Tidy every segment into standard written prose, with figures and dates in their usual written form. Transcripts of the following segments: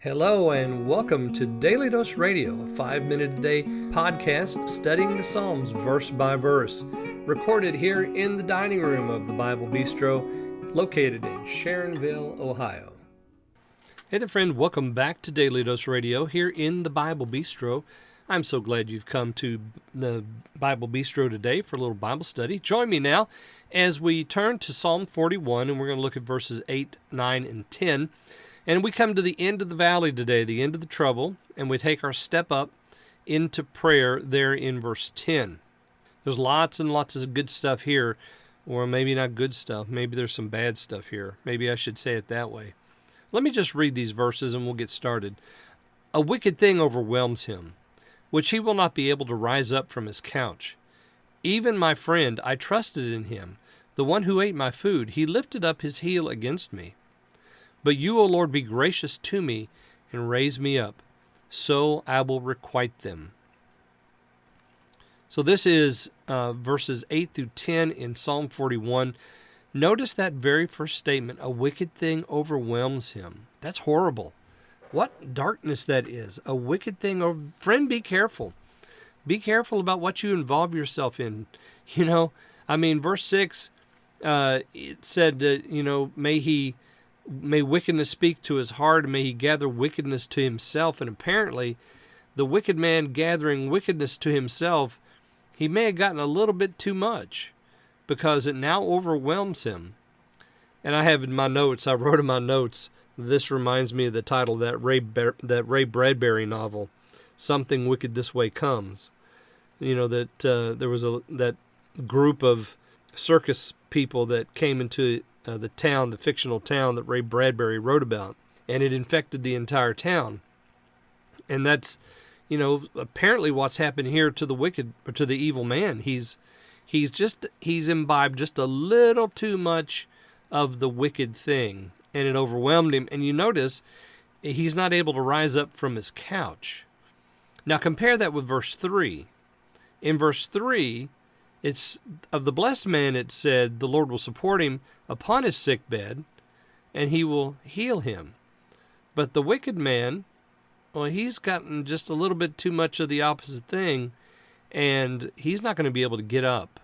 Hello and welcome to Daily Dose Radio, a 5-minute-a-day podcast studying the Psalms verse by verse, recorded here in the dining room of the Bible Bistro, located in Sharonville, Ohio. Hey there, friend. Welcome back to Daily Dose Radio here in the Bible Bistro. I'm so glad you've come to the Bible Bistro today for a little Bible study. Join me now as we turn to Psalm 41, and we're going to look at verses 8, 9, and 10. And we come to the end of the valley today, the end of the trouble, and we take our step up into prayer there in verse 10. There's lots and lots of good stuff here, or maybe not good stuff. Maybe there's some bad stuff here. Maybe I should say it that way. Let me just read these verses and we'll get started. A wicked thing overwhelms him, which he will not be able to rise up from his couch. Even my friend, I trusted in him, the one who ate my food. He lifted up his heel against me. But you, O Lord, be gracious to me and raise me up, so I will requite them. So this is verses 8 through 10 in Psalm 41. Notice that very first statement, a wicked thing overwhelms him. That's horrible. What darkness that is. A wicked thing. Friend, be careful. Be careful about what you involve yourself in. Verse 6, it said that, may wickedness speak to his heart, and may he gather wickedness to himself. And apparently, the wicked man gathering wickedness to himself, he may have gotten a little bit too much, because it now overwhelms him. And I have in my notes, I wrote in my notes, this reminds me of the title of that Ray Bradbury novel, Something Wicked This Way Comes. There was that group of circus people that came into the fictional town that Ray Bradbury wrote about, and it infected the entire town. And that's, apparently what's happened here to the wicked, or to the evil man. He's imbibed just a little too much of the wicked thing, and it overwhelmed him. And you notice he's not able to rise up from his couch. Now compare that with verse 3. In verse 3, it's of the blessed man, it said, the Lord will support him upon his sick bed, and he will heal him. But the wicked man, he's gotten just a little bit too much of the opposite thing, and he's not going to be able to get up.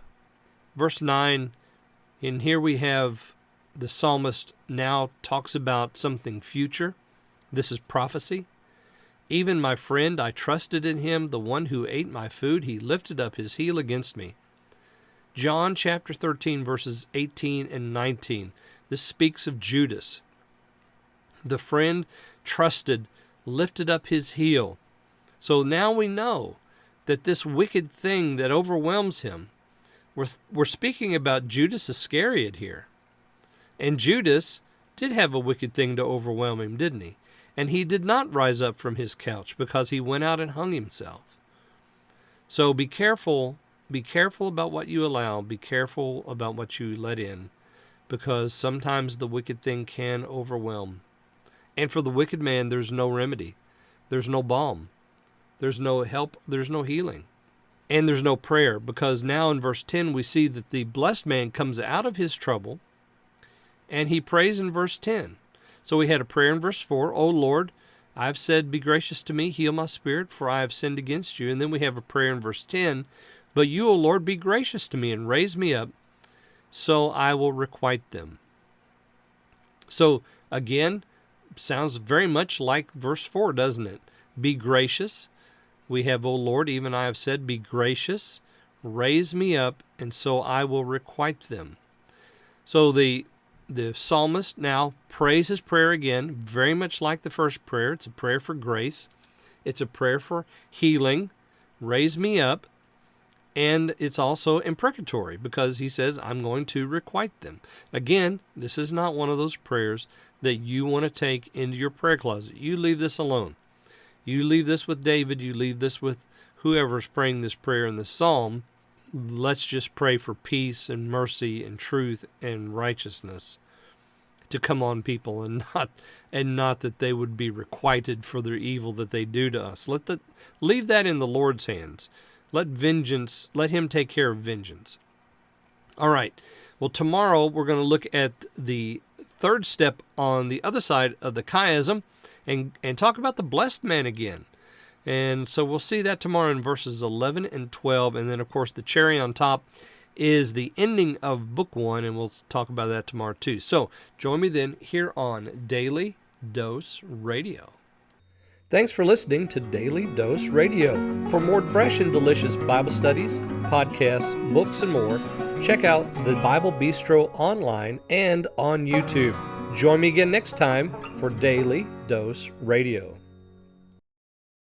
Verse 9, and here we have the psalmist now talks about something future. This is prophecy. Even my friend, I trusted in him, the one who ate my food, he lifted up his heel against me. John chapter 13, verses 18 and 19. This speaks of Judas. The friend trusted, lifted up his heel. So now we know that this wicked thing that overwhelms him, we're speaking about Judas Iscariot here. And Judas did have a wicked thing to overwhelm him, didn't he? And he did not rise up from his couch because he went out and hung himself. So be careful. Be careful about what you allow. Be careful about what you let in, because sometimes the wicked thing can overwhelm. And for the wicked man, there's no remedy. There's no balm. There's no help. There's no healing. And there's no prayer, because now in verse 10, we see that the blessed man comes out of his trouble, and he prays in verse 10. So we had a prayer in verse 4, O Lord, I have said, be gracious to me, heal my spirit, for I have sinned against you. And then we have a prayer in verse 10, but you, O Lord, be gracious to me and raise me up, so I will requite them. So, again, sounds very much like verse 4, doesn't it? Be gracious. We have, O Lord, even I have said, be gracious, raise me up, and so I will requite them. So the psalmist now prays his prayer again, very much like the first prayer. It's a prayer for grace. It's a prayer for healing. Raise me up. And it's also imprecatory, because he says, I'm going to requite them. Again, this is not one of those prayers that you want to take into your prayer closet. You leave this alone. You leave this with David. You leave this with whoever's praying this prayer in the psalm. Let's just pray for peace and mercy and truth and righteousness to come on people, and not that they would be requited for their evil that they do to us. Leave that in the Lord's hands. Let him take care of vengeance. All right. Well, tomorrow we're going to look at the third step on the other side of the chiasm, and talk about the blessed man again. And so we'll see that tomorrow in verses 11 and 12. And then, of course, the cherry on top is the ending of Book 1, and we'll talk about that tomorrow too. So join me then here on Daily Dose Radio. Thanks for listening to Daily Dose Radio. For more fresh and delicious Bible studies, podcasts, books, and more, check out the Bible Bistro online and on YouTube. Join me again next time for Daily Dose Radio.